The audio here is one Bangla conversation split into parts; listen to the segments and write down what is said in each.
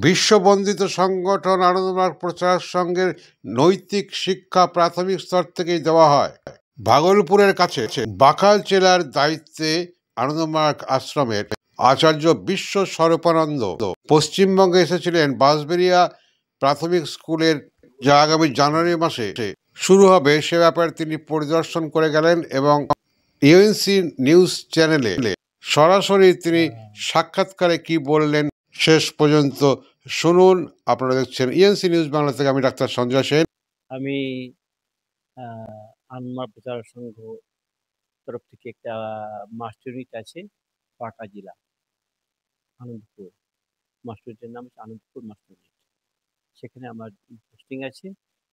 বিশ্ববন্দিত সংগঠন আনন্দমার্গ প্রচার সংঘের নৈতিক শিক্ষা প্রাথমিক স্তর থেকেই দেওয়া হয়। ভাগলপুরের কাছে বাকাল জেলার দায়িত্বে আনন্দমার্গ আশ্রমের আচার্য বিশ্ব স্বরূপানন্দ পশ্চিমবঙ্গে এসেছিলেন। বাঁশবেড়িয়া প্রাথমিক স্কুলের যা আগামী জানুয়ারি মাসে শুরু হবে সে ব্যাপারে তিনি পরিদর্শন করে গেলেন এবং ইউএনসি নিউজ চ্যানেলে সরাসরি তিনি সাক্ষাৎকারে কি বললেন শেষ পর্যন্ত শুনুন। আপনারা দেখছেন ইউএনসি নিউজ বাংলা থেকে। আমি ডাক্তার সঞ্জয় সেন। আমি আনন্দমার্গ প্রচার সংঘ তরফ থেকে একটা মাস্টার ইউনিট আছে পাটা জেলা আনন্দপুর। মাস্টার ইউনিটের নাম হচ্ছে আনন্দপুর মাস্টার ইউনিট। সেখানে আমার পোস্টিং আছে।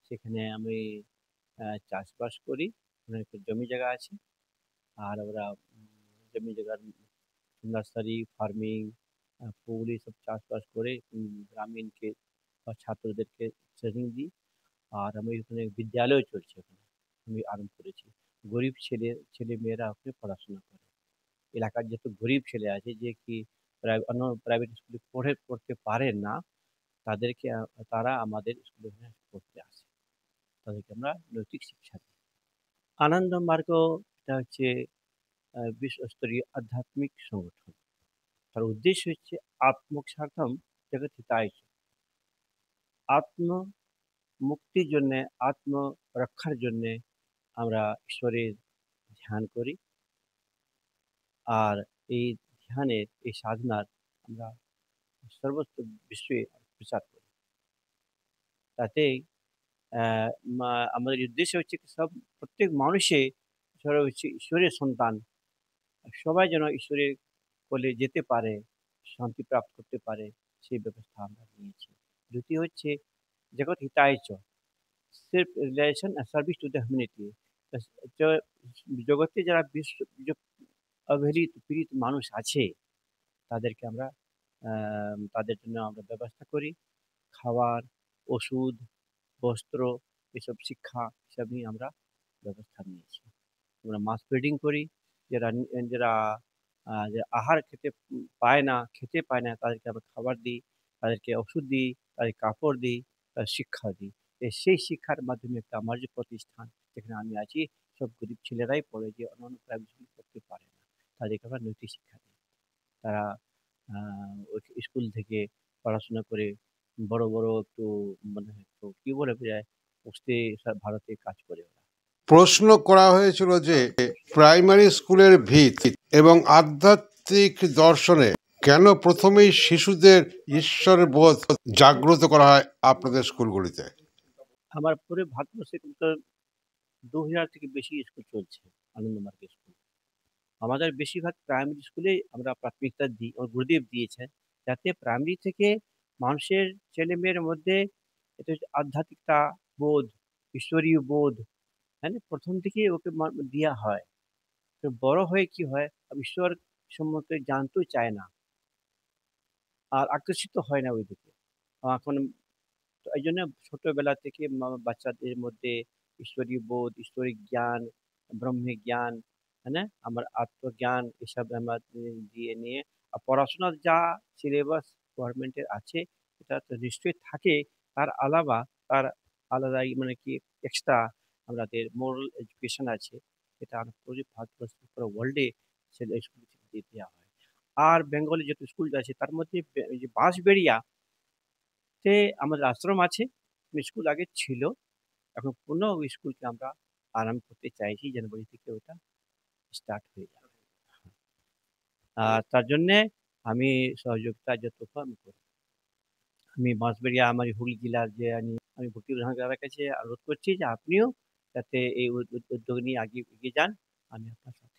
সেখানে আমি চাষবাস করি, একটা জমি জায়গা আছে। আর ওরা জমি জায়গার নার্সারি, ফার্মিং, ফুল এইসব চাষবাস করে গ্রামীণকে বা ছাত্রদেরকে ট্রেনিং দিই। আর আমি ওখানে বিদ্যালয় চলছে, ওখানে আমি আরম্ভ করেছি। গরিব ছেলে মেয়েরা ওখানে পড়াশোনা করে। এলাকার যত গরিব ছেলে আছে যে কি অন্য প্রাইভেট স্কুলে পড়তে পারে না, তাদেরকে তারা আমাদের স্কুলে পড়তে আসে। তাদেরকে আমরা নৈতিক শিক্ষা দিই। আনন্দ মার্গ এটা হচ্ছে বিশ্বস্তরীয় আধ্যাত্মিক সংগঠন। তার উদ্দেশ্য হচ্ছে আত্মসাধন জগৎ হিতায়। আত্ম মুক্তির জন্যে, আত্মরক্ষার জন্যে আমরা ঈশ্বরের ধ্যান করি। আর এই ধ্যানের, এই সাধনার আমরা সর্বত্র বিশ্বে প্রচার করি। তাতেই আমাদের উদ্দেশ্য হচ্ছে প্রত্যেক মানুষে হচ্ছে ঈশ্বরের সন্তান। সবাই যেন ঈশ্বরের কোলে যেতে পারে, শান্তি প্রাপ্ত করতে পারে, সেই ব্যবস্থা আমরা নিয়েছি। দ্বিতীয় হচ্ছে জগৎ হিতায় চ, সেলফ রিলাইজেশন আর সার্ভিস টু দ্য হিউম্যানিটি। জগতে যারা অবহেলিত পীড়িত মানুষ আছে তাদেরকে আমরা তাদের জন্য আমরা ব্যবস্থা করি। খাবার, ওষুধ, বস্ত্র, এসব শিক্ষা এসব নিয়ে আমরা ব্যবস্থা নিয়েছি। আমরা মাস ফিডিং করি। যারা যারা আহার খেতে পায় না তাদেরকে আমরা খাবার দিই, তাদেরকে ওষুধ দিই, তাদের কাপড় দিই, তাদের শিক্ষা দিই। সেই শিক্ষার মাধ্যমে একটা আমার যে প্রতিষ্ঠান যেখানে আমি আছি, সব গরিব ছেলেরাই পড়ে, যে অন্যান্য প্রাইভেট স্কুল পড়তে পারে না, তাদেরকে আমরা নৈতিক শিক্ষা দিই। তারা ওই স্কুল থেকে পড়াশোনা করে বড় বড় একটু মানে একটু কি বলে বোঝায় পোস্টে ভারতে কাজ করে ওরা। প্রশ্ন করা হয়েছিল যে প্রাইমারি স্কুলের ভিত এবং আধ্যাত্মিক দর্শনে কেন প্রথমেই শিশুদের ঈশ্বরের বোধ জাগ্রত করা হয় আপনাদের স্কুলগুলিতে? আমার পুরো ভারতবর্ষে কিন্তু 2000 থেকে বেশি স্কুল চলছে আনন্দমার্গ স্কুল। আমাদের বেশিরভাগ প্রাইমারি স্কুলে আমরা প্রাথমিকতা দিই, আমার গুরুদেব দিয়েছেন, যাতে প্রাইমারি থেকে মানুষের ছেলে মেয়ের মধ্যে এটা হচ্ছে আধ্যাত্মিকতা বোধ, ঈশ্বরীয় বোধ, হ্যাঁ, প্রথম থেকে ওকে দেওয়া হয়। তো বড় হয়ে কি হয়, ঈশ্বর সম্বন্ধে জানতেও চায় না, আর আকর্ষিত হয় না ওইদিকে। এখন এই জন্য ছোটবেলা থেকে বাচ্চাদের মধ্যে ঈশ্বরীয় বোধ, ঈশ্বরিক জ্ঞান, ব্রহ্মিক জ্ঞান, হ্যাঁ না, আমার আত্মজ্ঞান এসব আমরা দিয়ে নিয়ে পড়াশোনার যা সিলেবাস গভর্নমেন্টের আছে এটা তো নিশ্চয়ই থাকে। তার আলাদা তার আলাদাই মানে কি এক্সট্রা আমাদের মোরাল এডুকেশন আছে, এটা পুরো ভারতবর্ষ পুরো ওয়ার্ল্ডে সেটা স্কুল দিয়ে দেওয়া হয়। আর বেঙ্গলি যত স্কুল আছে তার মধ্যে যে বাঁশবেড়িয়া তে আমাদের আশ্রম আছে, স্কুল আগে ছিল, এখন পুনঃ ওই স্কুলকে আমরা আরম্ভ করতে চাইছি, জানুয়ারি থেকে ওটা স্টার্ট হয়ে যাবে। আর তার জন্যে আমি সহযোগিতা যতটুকু আমি করি। আমি বাঁশবেড়িয়া আমার হুগলি জেলার যে আমি ভক্তিপ্রধান দাদার কাছে অনুরোধ করছি যে আপনিও যাতে এই উদ্যোগ নিয়ে এগিয়ে যান। আমি আপনার